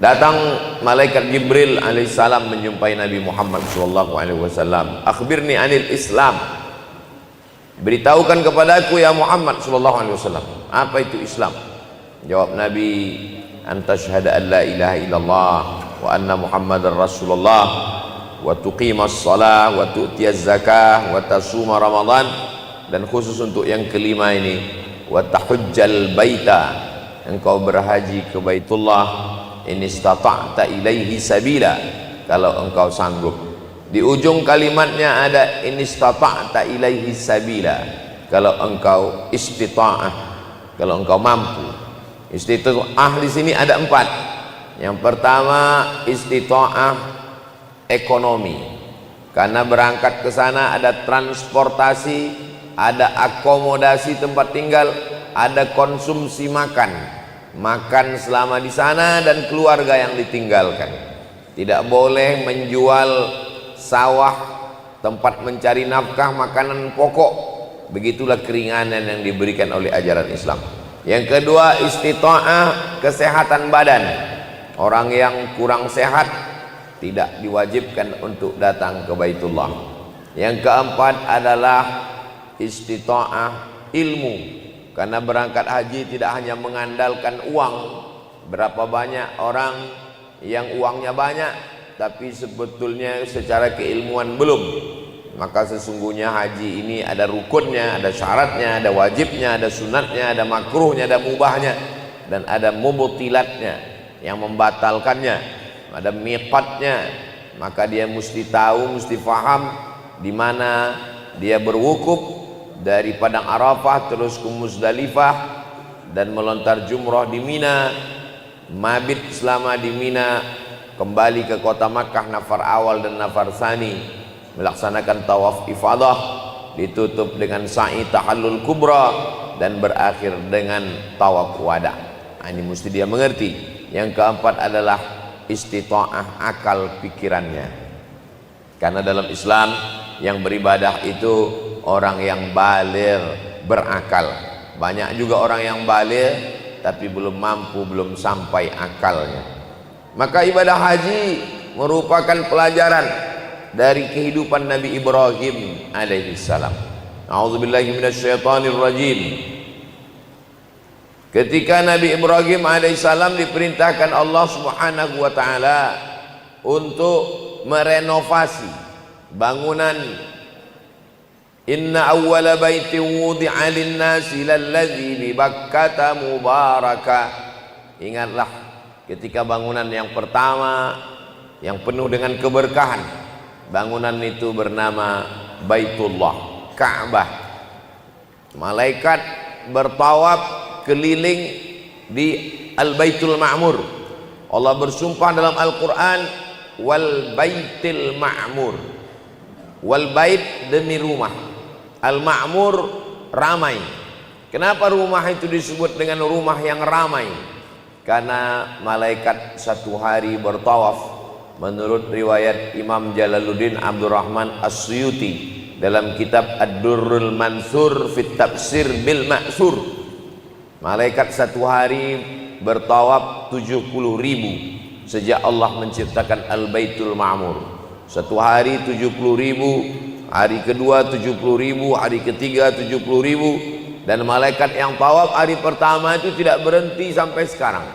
Datang malaikat Jibril alaihissalam menjumpai Nabi Muhammad SAW. Akhbirni anil Islam, beritahukan kepadaku ya Muhammad SAW, apa itu Islam? Jawab Nabi, anta syahada an la ilaha illallah wa anna Muhammadar Rasulullah wa tuqimas salah wa tu'tiyaz zakah wa tasuma Ramadan, dan khusus untuk yang kelima ini, wa tahujjal baita, engkau berhaji ke Baitullah, in istata'ta ilaihi sabila, kalau engkau sanggup. Di ujung kalimatnya ada in istata'ta ilaihi sabila, kalau engkau istita'ah, kalau engkau mampu. Istita'ah di sini ada 4. Yang pertama istita'ah ekonomi, karena berangkat ke sana ada transportasi, ada akomodasi tempat tinggal, ada konsumsi makan selama di sana, dan keluarga yang ditinggalkan. Tidak boleh menjual sawah, tempat mencari nafkah, makanan pokok. Begitulah keringanan yang diberikan oleh ajaran Islam. Yang kedua istita'ah kesehatan badan. Orang yang kurang sehat tidak diwajibkan untuk datang ke Baitullah. Yang keempat adalah istita'ah ilmu, karena berangkat haji tidak hanya mengandalkan uang. Berapa banyak orang yang uangnya banyak tapi sebetulnya secara keilmuan belum. Maka sesungguhnya haji ini ada rukunnya, ada syaratnya, ada wajibnya, ada sunatnya, ada makruhnya, ada mubahnya, dan ada mubtilatnya yang membatalkannya, ada miqatnya. Maka dia mesti tahu, mesti faham di mana dia berwukuf, dari Padang Arafah terus ke Muzdalifah, dan melontar jumrah di Mina, mabit selama di Mina, kembali ke kota Makkah nafar awal dan nafar tsani, melaksanakan tawaf ifadah, ditutup dengan sa'i tahallul kubra, dan berakhir dengan tawaf wada. Ini mesti dia mengerti. Yang keempat adalah istita'ah akal pikirannya, karena dalam Islam yang beribadah itu orang yang baligh, berakal. Banyak juga orang yang baligh tapi belum mampu, belum sampai akalnya. Maka ibadah haji merupakan pelajaran dari kehidupan Nabi Ibrahim alaihissalam. A'udzubillahi minasyaitonir rajim. Ketika Nabi Ibrahim alaihissalam diperintahkan Allah Subhanahu wa taala untuk merenovasi bangunan, inna awwala baitin wudi'a lin-nasi lalladzi bi Bakkata mubaraka. Ingatlah ketika bangunan yang pertama yang penuh dengan keberkahan, bangunan itu bernama Baitullah, Ka'bah. Malaikat bertawaf keliling di Al-Baitul Ma'mur. Allah bersumpah dalam Al-Quran, wal baitil ma'mur. Wal bait demi rumah, al-ma'mur ramai. Kenapa rumah itu disebut dengan rumah yang ramai? Karena malaikat satu hari bertawaf. Menurut riwayat Imam Jalaluddin Abdurrahman As-Suyuti dalam kitab Ad-Durrul Mansur fit Tafsir bil Ma'sur, malaikat satu hari bertawaf 70.000 sejak Allah menciptakan Al-Baitul Ma'mur. Satu hari 70.000, hari kedua 70.000, hari ketiga 70.000, dan malaikat yang tawaf hari pertama itu tidak berhenti sampai sekarang.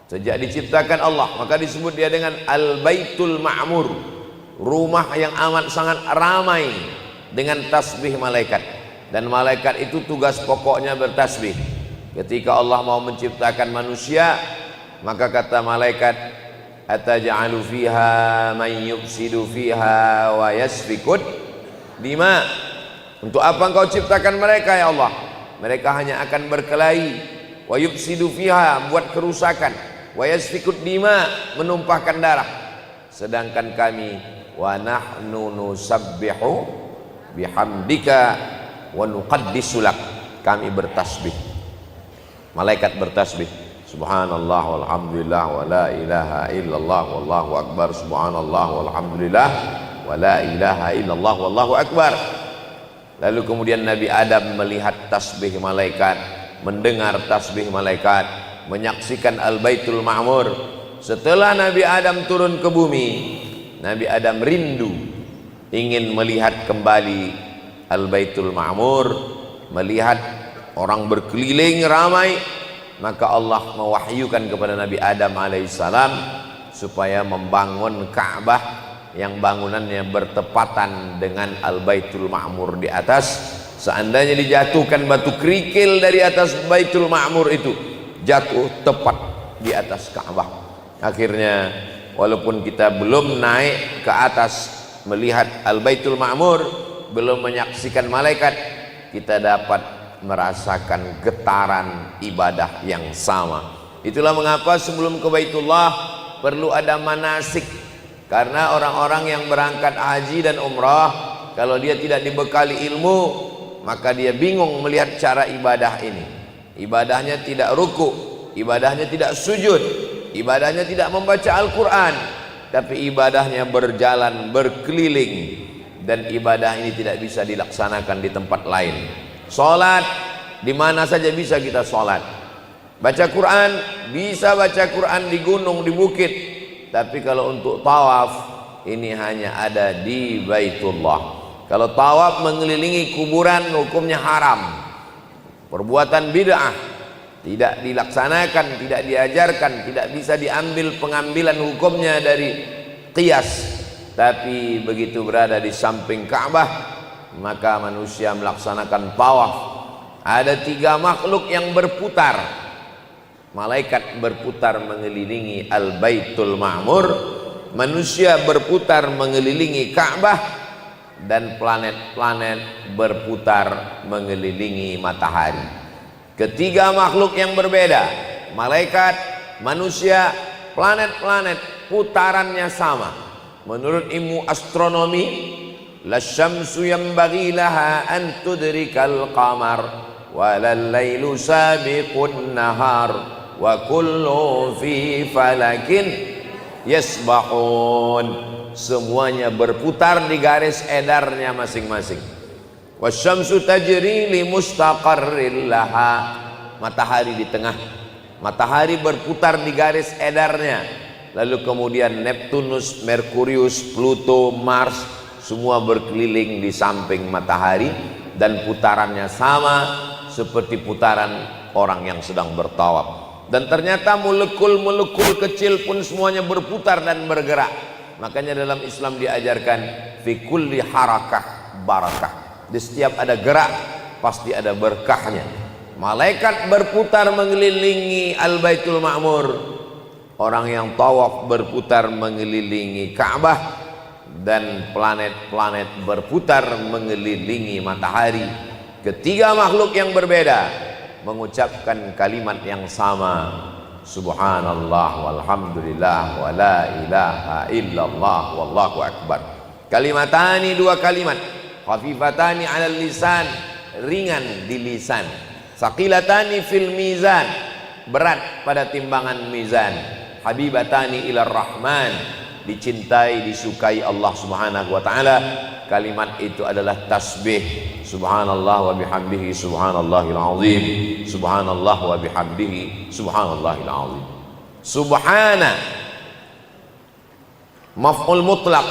Sejak diciptakan Allah, maka disebut dia dengan Al-Baitul Ma'mur, rumah yang amat sangat ramai dengan tasbih malaikat. Dan malaikat itu tugas pokoknya bertasbih. Ketika Allah mau menciptakan manusia, maka kata malaikat, ataj'alu fiha man yufsidu fiha wa yasfikut dima. Untuk apa engkau ciptakan mereka ya Allah? Mereka hanya akan berkelahi. Wa yufsidu fiha, buat kerusakan. Wa yasfikut dima, menumpahkan darah. Sedangkan kami, wa nahnu nusabbihu bihamdika wa nuqaddisu lak, kami bertasbih. Malaikat bertasbih, subhanallah walhamdulillah wa la ilaha illallah wallahu akbar, subhanallah walhamdulillah wa la ilaha illallah wallahu akbar. Lalu kemudian Nabi Adam melihat tasbih malaikat, mendengar tasbih malaikat, menyaksikan Al-Baitul Ma'mur. setelah Nabi Adam turun ke bumi, Nabi Adam rindu ingin melihat kembali Al-Baitul Ma'mur, melihat orang berkeliling ramai. Maka Allah mewahyukan kepada Nabi Adam alaihissalam supaya membangun Ka'bah yang bangunannya bertepatan dengan Al-Baitul Ma'mur di atas. Seandainya dijatuhkan batu kerikil dari atas Baitul Ma'mur itu, jatuh tepat di atas Ka'bah. Akhirnya walaupun kita belum naik ke atas melihat Al-Baitul Ma'mur, belum menyaksikan malaikat, kita dapat merasakan getaran ibadah yang sama. Itulah mengapa sebelum ke Baitullah perlu ada manasik. Karena orang-orang yang berangkat haji dan umrah, kalau dia tidak dibekali ilmu, maka dia bingung melihat cara ibadah ini. Ibadahnya tidak ruku, ibadahnya tidak sujud, ibadahnya tidak membaca Al-Quran, tapi ibadahnya berjalan berkeliling, dan ibadah ini tidak bisa dilaksanakan di tempat lain. Salat di mana saja bisa kita salat. Baca Quran bisa baca Quran di gunung, di bukit. Tapi kalau untuk tawaf ini hanya ada di Baitullah. Kalau tawaf mengelilingi kuburan hukumnya haram, perbuatan bid'ah, tidak dilaksanakan, tidak diajarkan, tidak bisa diambil pengambilan hukumnya dari qiyas. Tapi begitu berada di samping Ka'bah, maka manusia melaksanakan tawaf. Ada 3 makhluk yang berputar. Malaikat berputar mengelilingi Al-Baitul Ma'mur, manusia berputar mengelilingi Ka'bah, dan planet-planet berputar mengelilingi matahari. Ketiga makhluk yang berbeda, malaikat, manusia, planet-planet, putarannya sama. Menurut ilmu astronomi, la syamsu yanbaghi laha an tudrikal qamar wa lal lailu sabiqun nahar wa kullu fi falakin yasbahun. Semuanya berputar di garis edarnya masing-masing. Wasyamsu tajri li mustaqarril laha. Matahari di tengah. Matahari berputar di garis edarnya. Lalu kemudian Neptunus, Merkurius, Pluto, Mars semua berkeliling di samping matahari, dan putarannya sama seperti putaran orang yang sedang bertawaf. Dan ternyata molekul-molekul kecil pun semuanya berputar dan bergerak. Makanya dalam Islam diajarkan fi kulli harakah barakah. Di setiap ada gerak pasti ada berkahnya. Malaikat berputar mengelilingi Al-Baitul Ma'mur, orang yang tawaf berputar mengelilingi Ka'bah, dan planet-planet berputar mengelilingi matahari. Ketiga makhluk yang berbeda mengucapkan kalimat yang sama. Subhanallah walhamdulillah wa la ilaha illallah wallahu akbar. Kalimatani, 2 kalimat, khafifatani 'alal lisan, ringan di lisan, saqilatani fil mizan, berat pada timbangan mizan, habibatani ilar rahman, dicintai disukai Allah Subhanahu wa taala. Kalimat itu adalah tasbih. Subhanallah wa bihamdihi subhanallahil azim. Subhanallah wa bihamdihi subhanallahil azim. Subhana maf'ul mutlaq,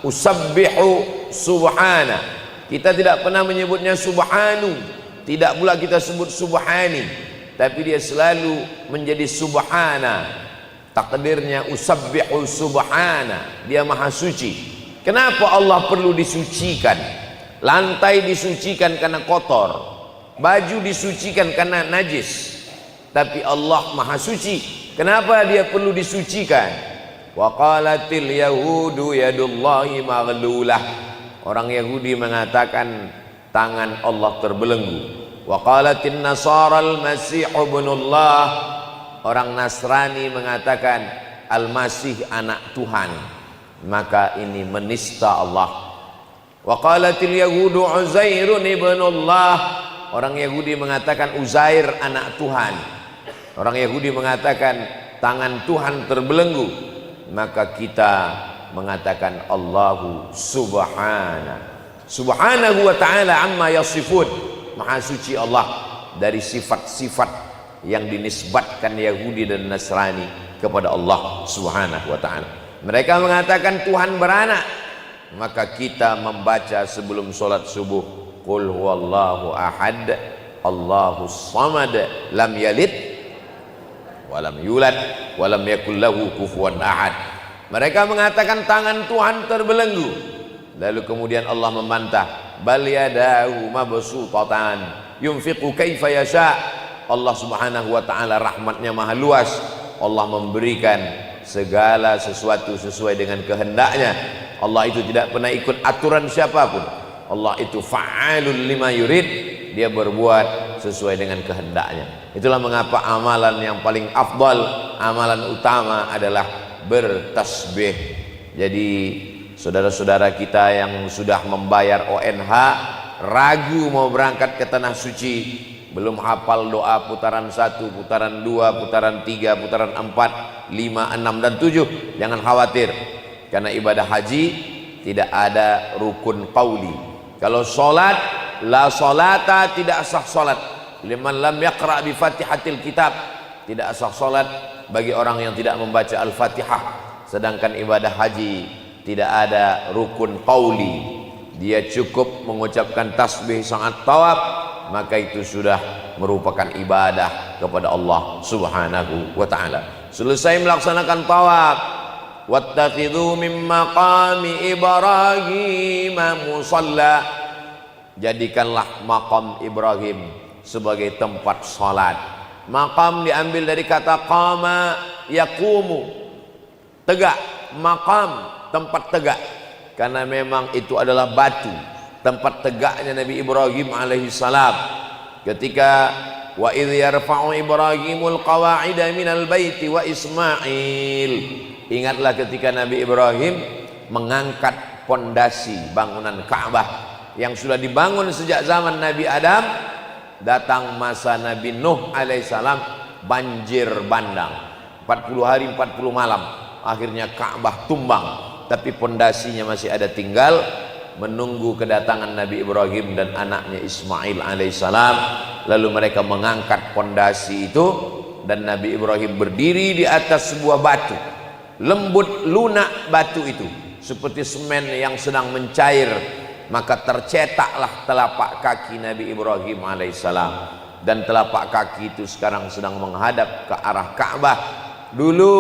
usabbihu subhana. Kita tidak pernah menyebutnya subhanu, tidak pula kita sebut subhani, tapi dia selalu menjadi subhana. Takdirnya usabbihu subhana, dia maha suci. Kenapa Allah perlu disucikan? Lantai disucikan karena kotor, baju disucikan karena najis, tapi Allah maha suci. Kenapa dia perlu disucikan? Wa qalatil yahudu yadullahi maghlulah. Orang Yahudi mengatakan tangan Allah terbelenggu. Wa qalatin nasaral masih ibnullah. Orang Nasrani mengatakan Al-Masih anak Tuhan. Maka ini menista Allah. Wa qalatil yahudu Uzairun ibnullah. Orang Yahudi mengatakan Uzair anak Tuhan. Orang Yahudi mengatakan tangan Tuhan terbelenggu. Maka kita mengatakan Allahu subhanahu wa ta'ala amma yasifun. Maha suci Allah dari sifat-sifat yang dinisbatkan Yahudi dan Nasrani kepada Allah Subhanahu wa taala. Mereka mengatakan Tuhan beranak, maka kita membaca sebelum sholat subuh, qul huwallahu ahad Allahus samad lam yalid walam yulad walam yakul lahu kufuwan ahad. Mereka mengatakan tangan Tuhan terbelenggu, lalu kemudian Allah membantah, bal yadahu mabsutatan yunfiqu kaifa yasha. Allah Subhanahu wa taala rahmatnya maha luas, Allah memberikan segala sesuatu sesuai dengan kehendaknya. Allah itu tidak pernah ikut aturan siapapun. Allah itu fa'alul lima yurid, dia berbuat sesuai dengan kehendaknya. Itulah mengapa amalan yang paling afdal, amalan utama adalah bertasbih. Jadi saudara-saudara kita yang sudah membayar ONH, ragu mau berangkat ke tanah suci, belum hafal doa putaran 1, putaran 2, putaran 3, putaran 4, 5, 6 dan 7, jangan khawatir, karena ibadah haji tidak ada rukun qauli. Kalau sholat, la sholata, tidak sah sholat liman lam yaqra bi fatihatil kitab, tidak sah sholat bagi orang yang tidak membaca al-fatihah. Sedangkan ibadah haji tidak ada rukun qauli, dia cukup mengucapkan tasbih sangat tawab, maka itu sudah merupakan ibadah kepada Allah Subhanahu wa taala. Selesai melaksanakan tawaf, wattakhidhu min maqami Ibrahim musalla, jadikanlah maqam Ibrahim sebagai tempat salat. Maqam diambil dari kata qama yaqumu, tegak. Maqam tempat tegak, karena memang itu adalah batu tempat tegaknya Nabi Ibrahim alaihi salam. Ketika wa idh yarfa'u Ibrahimul qawa'ida minal baiti wa Ismail, ingatlah ketika Nabi Ibrahim mengangkat pondasi bangunan Ka'bah yang sudah dibangun sejak zaman Nabi Adam. Datang masa Nabi Nuh alaihissalam, banjir bandang 40 hari 40 malam, akhirnya Ka'bah tumbang, tapi pondasinya masih ada tinggal, menunggu kedatangan Nabi Ibrahim dan anaknya Ismail alaihissalam. Lalu mereka mengangkat pondasi itu, dan Nabi Ibrahim berdiri di atas sebuah batu, lembut lunak batu itu seperti semen yang sedang mencair. Maka tercetaklah telapak kaki Nabi Ibrahim alaihissalam, dan telapak kaki itu sekarang sedang menghadap ke arah Ka'bah. Dulu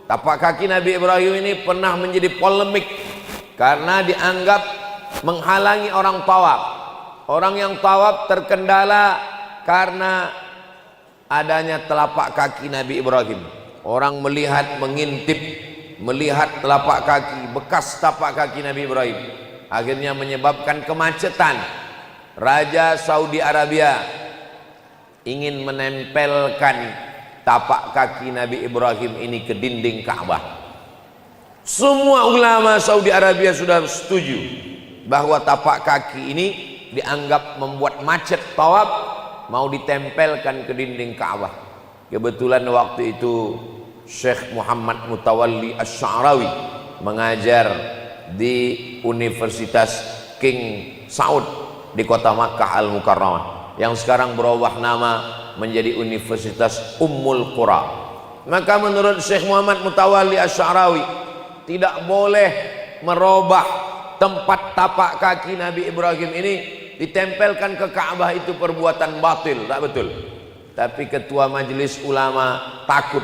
tapak kaki Nabi Ibrahim ini pernah menjadi polemik karena dianggap menghalangi orang tawaf. Orang yang tawaf terkendala karena adanya telapak kaki Nabi Ibrahim. Orang melihat, mengintip, melihat telapak kaki, bekas tapak kaki Nabi Ibrahim, akhirnya menyebabkan kemacetan. Raja Saudi Arabia ingin menempelkan tapak kaki Nabi Ibrahim ini ke dinding Ka'bah. Semua ulama Saudi Arabia sudah setuju bahwa tapak kaki ini dianggap membuat macet tawaf, mau ditempelkan ke dinding Ka'bah. Kebetulan waktu itu Syekh Muhammad Mutawalli Asy-Sya'rawi mengajar di Universitas King Saud di kota Makkah Al-Mukarramah, yang sekarang berubah nama menjadi Universitas Ummul Qura. Maka menurut Syekh Muhammad Mutawalli Asy-Sya'rawi, tidak boleh merubah tempat tapak kaki Nabi Ibrahim ini ditempelkan ke Ka'bah, itu perbuatan batil, tak betul. Tapi ketua majelis ulama takut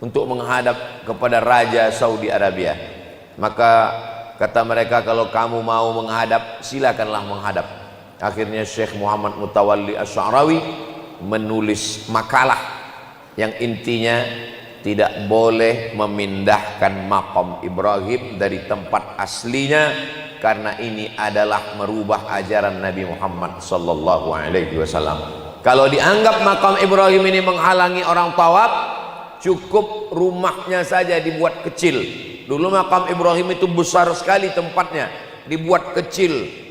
untuk menghadap kepada Raja Saudi Arabia. Maka kata mereka, kalau kamu mau menghadap, silakanlah menghadap. Akhirnya Syekh Muhammad Mutawalli Asy-Sya'rawi menulis makalah yang intinya tidak boleh memindahkan makam Ibrahim dari tempat aslinya, karena ini adalah merubah ajaran Nabi Muhammad sallallahu alaihi wasallam. Kalau dianggap makam Ibrahim ini menghalangi orang tawaf, cukup rumahnya saja dibuat kecil. Dulu makam Ibrahim itu besar sekali tempatnya, dibuat kecil.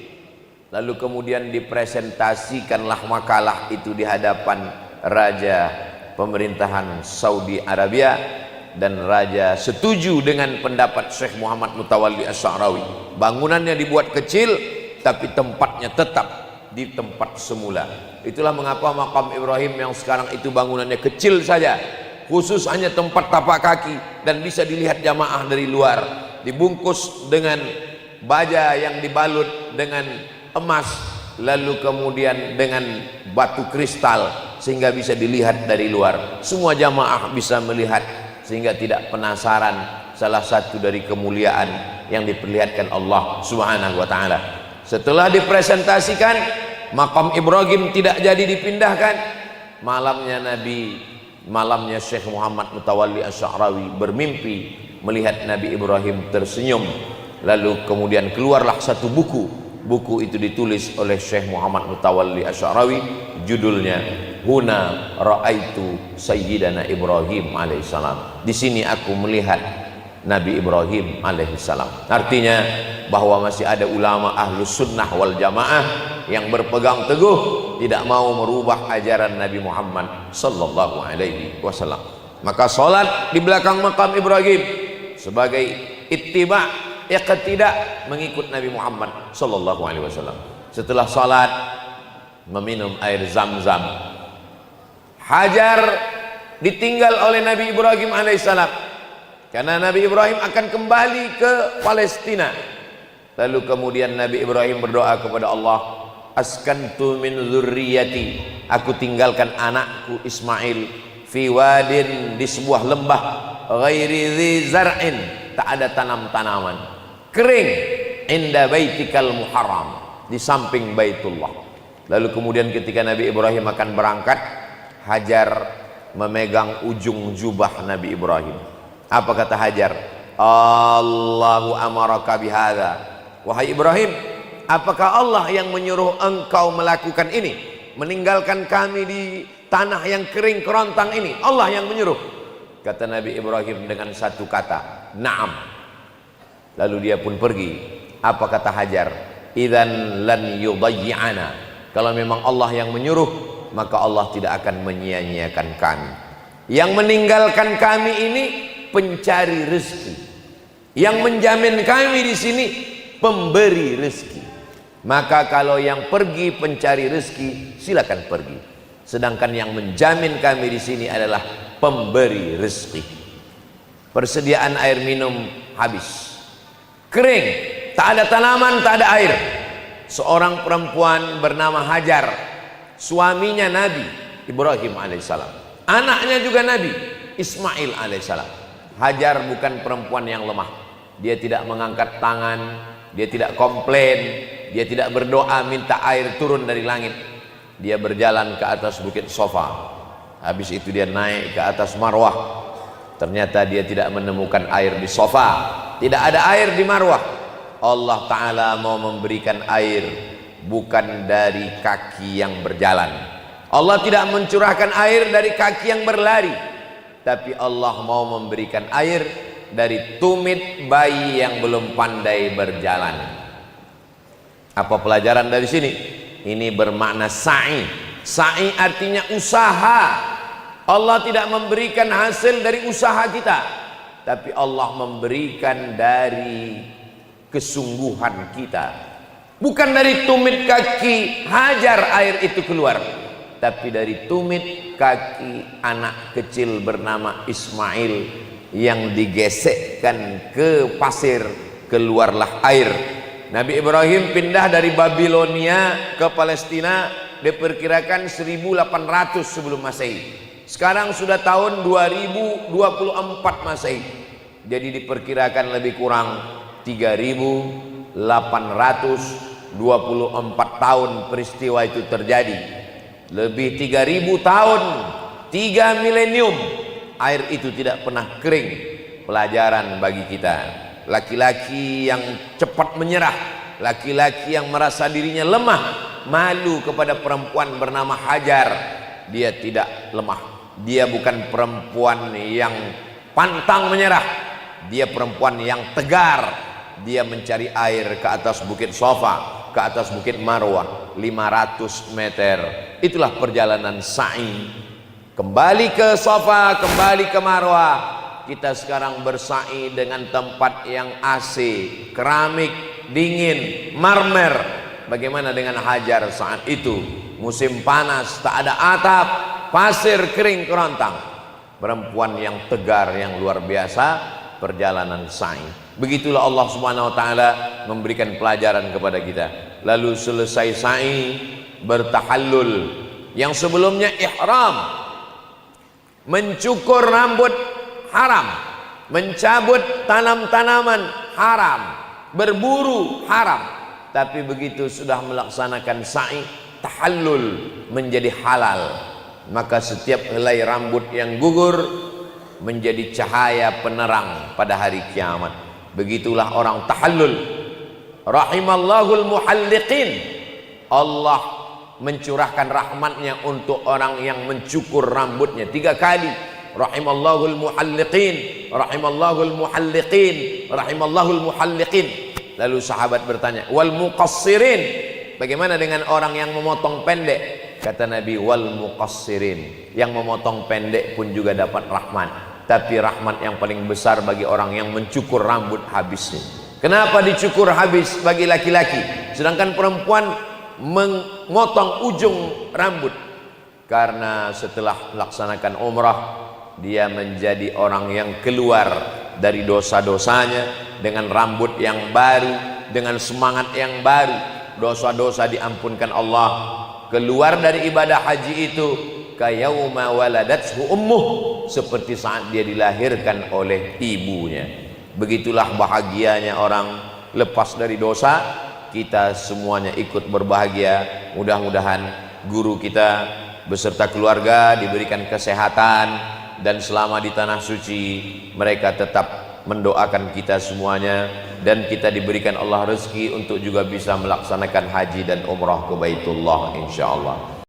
Lalu kemudian dipresentasikanlah makalah itu di hadapan Raja pemerintahan Saudi Arabia, dan Raja setuju dengan pendapat Syekh Muhammad Mutawalli Asy-Sya'rawi. Bangunannya dibuat kecil, tapi tempatnya tetap di tempat semula. Itulah mengapa makam Ibrahim yang sekarang itu bangunannya kecil saja, khusus hanya tempat tapak kaki dan bisa dilihat jamaah dari luar, dibungkus dengan baja yang dibalut dengan emas, lalu kemudian dengan batu kristal sehingga bisa dilihat dari luar. Semua jamaah bisa melihat sehingga tidak penasaran. Salah satu dari kemuliaan yang diperlihatkan Allah Subhanahu wa taala. Setelah dipresentasikan, makam Ibrahim tidak jadi dipindahkan. Malamnya Syekh Muhammad Mutawalli Asy'arawi bermimpi melihat Nabi Ibrahim tersenyum. Lalu kemudian keluarlah satu buku. Buku itu ditulis oleh Syekh Muhammad Mutawalli Asy'arawi, judulnya Huna Ra'aitu Sayyidana Ibrahim alaihissalam. Di sini aku melihat Nabi Ibrahim alaihissalam. Artinya bahwa masih ada ulama ahlus sunnah wal jamaah yang berpegang teguh tidak mau merubah ajaran Nabi Muhammad sallallahu alaihi wasallam. Maka salat di belakang makam Ibrahim sebagai ittiba, iqtida, mengikut Nabi Muhammad sallallahu alaihi wasallam. Setelah salat meminum air Zam-Zam. Hajar ditinggal oleh Nabi Ibrahim alaihissalam karena Nabi Ibrahim akan kembali ke Palestina. Lalu kemudian Nabi Ibrahim berdoa kepada Allah, askantu min dzurriyyati, aku tinggalkan anakku Ismail fi wadin, di sebuah lembah, ghairi dzi zar'in, tak ada tanam-tanaman, kering, inda baitikal muharram, di samping Baitullah. Lalu kemudian ketika Nabi Ibrahim akan berangkat, Hajar memegang ujung jubah Nabi Ibrahim. Apa kata Hajar? Allahu amaraka bihadza. Wahai Ibrahim, apakah Allah yang menyuruh engkau melakukan ini, meninggalkan kami di tanah yang kering kerontang ini? Allah yang menyuruh. Kata Nabi Ibrahim dengan satu kata, na'am. Lalu dia pun pergi. Apa kata Hajar? Idzan lan yudayyi'ana. Kalau memang Allah yang menyuruh, maka Allah tidak akan menyia-nyiakan kami. Yang meninggalkan kami ini pencari rezeki, yang menjamin kami di sini pemberi rezeki. Maka kalau yang pergi pencari rezeki, silakan pergi. Sedangkan yang menjamin kami di sini adalah pemberi rezeki. Persediaan air minum habis, kering, tak ada tanaman, tak ada air. Seorang perempuan bernama Hajar, suaminya Nabi Ibrahim alaihissalam, anaknya juga Nabi Ismail alaihissalam. Hajar bukan perempuan yang lemah. Dia tidak mengangkat tangan, dia tidak komplain, dia tidak berdoa minta air turun dari langit. Dia berjalan ke atas bukit Sofa. Habis itu dia naik ke atas Marwah. Ternyata dia tidak menemukan air di Sofa, tidak ada air di Marwah. Allah Ta'ala mau memberikan air bukan dari kaki yang berjalan. Allah tidak mencurahkan air dari kaki yang berlari, tapi Allah mau memberikan air dari tumit bayi yang belum pandai berjalan. Apa pelajaran dari sini? Ini bermakna sa'i. Sa'i artinya usaha. Allah tidak memberikan hasil dari usaha kita, tapi Allah memberikan dari kesungguhan kita. Bukan dari tumit kaki Hajar air itu keluar, tapi dari tumit kaki anak kecil bernama Ismail yang digesekkan ke pasir, keluarlah air. Nabi Ibrahim pindah dari Babilonia ke Palestina diperkirakan 1800 sebelum Masehi. Sekarang sudah tahun 2024 Masehi. Jadi diperkirakan lebih kurang 3824 tahun peristiwa itu terjadi. Lebih 3000 tahun, 3 milenium, air itu tidak pernah kering. Pelajaran bagi kita. Laki-laki yang cepat menyerah, laki-laki yang merasa dirinya lemah, malu kepada perempuan bernama Hajar. Dia tidak lemah. Dia bukan perempuan yang pantang menyerah. Dia perempuan yang tegar. Dia mencari air ke atas bukit Sofa, ke atas bukit Marwah, 500 meter. Itulah perjalanan sa'i. Kembali ke Sofa, kembali ke Marwah. Kita sekarang bersa'i dengan tempat yang AC, keramik, dingin, marmer. Bagaimana dengan Hajar saat itu? Musim panas, tak ada atap, pasir kering kerontang. perempuan yang tegar, yang luar biasa, perjalanan sa'i. Begitulah Allah Subhanahu wa taala memberikan pelajaran kepada kita. Lalu selesai sa'i, bertahallul. Yang sebelumnya ihram, mencukur rambut haram, mencabut tanam-tanaman haram, berburu haram. Tapi begitu sudah melaksanakan sa'i, tahallul, menjadi halal. Maka setiap helai rambut yang gugur menjadi cahaya penerang pada hari kiamat. Begitulah orang tahallul. Rahimallahul muhalliqin. Allah mencurahkan rahmatnya untuk orang yang mencukur rambutnya 3 kali. Rahimallahul muhalliqin, rahimallahul muhalliqin, rahimallahul muhalliqin. Lalu sahabat bertanya, wal muqassirin, bagaimana dengan orang yang memotong pendek? Kata Nabi, wal muqassirin, yang memotong pendek pun juga dapat rahmat. Tapi rahmat yang paling besar bagi orang yang mencukur rambut habisnya. Kenapa dicukur habis bagi laki-laki, sedangkan perempuan memotong ujung rambut? Karena setelah melaksanakan umrah, dia menjadi orang yang keluar dari dosa-dosanya dengan rambut yang baru, dengan semangat yang baru. Dosa-dosa diampunkan Allah. Keluar dari ibadah haji itu kayauma waladathu ummuh, seperti saat dia dilahirkan oleh ibunya. Begitulah bahagianya orang lepas dari dosa. Kita semuanya ikut berbahagia. Mudah-mudahan guru kita beserta keluarga diberikan kesehatan, dan selama di tanah suci mereka tetap mendoakan kita semuanya, dan kita diberikan Allah rezeki untuk juga bisa melaksanakan haji dan umrah ke Baitullah insyaallah.